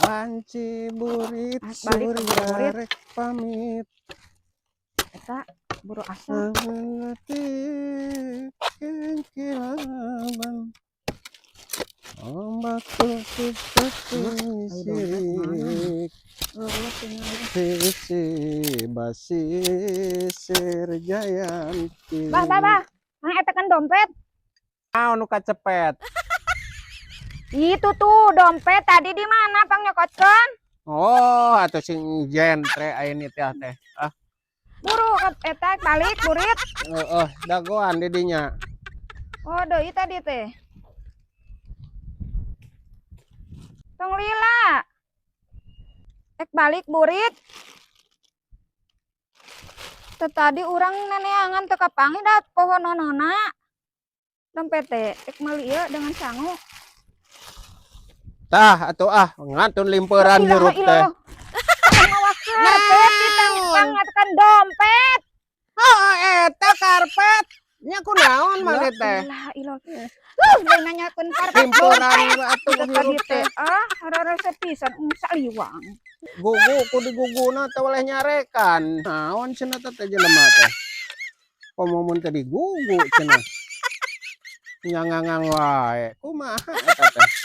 Wanci burit balik ke surya burit. rek pamit. Eta buru asap. Hati kengkilaban. Ombak putih sirik. Sisi basi serjayanti. Bah. Nah, eta kan dompet. Nu kacepet. Itu tuh dompet tadi di mana Pang nyokotkeun? Oh, atuh sing jentre ayeuna teh. Buru eta balik burit. Dagoan di dinya. Oh, deui tadi teh. Tong lila. Balik burit. Tadi urang neneangan teu kapangi da pohon nonona. Dompet teh meuli ieu dengan sangu. Tah atuh ngantun limperan hirup teh. Mawas karpet ditangkan dompet. Oh, eta karpet. Nya kunaon mah teh? Lain nanyakeun karpet Limperan atuh hirup teh. Harare sepisan saliwang. Gugu ku diguguna teh oleh nyarekan. Naon cenah teh jelema teh? Komomun teh digugu cenah. Nyangangang wae. Kumaha eta teh?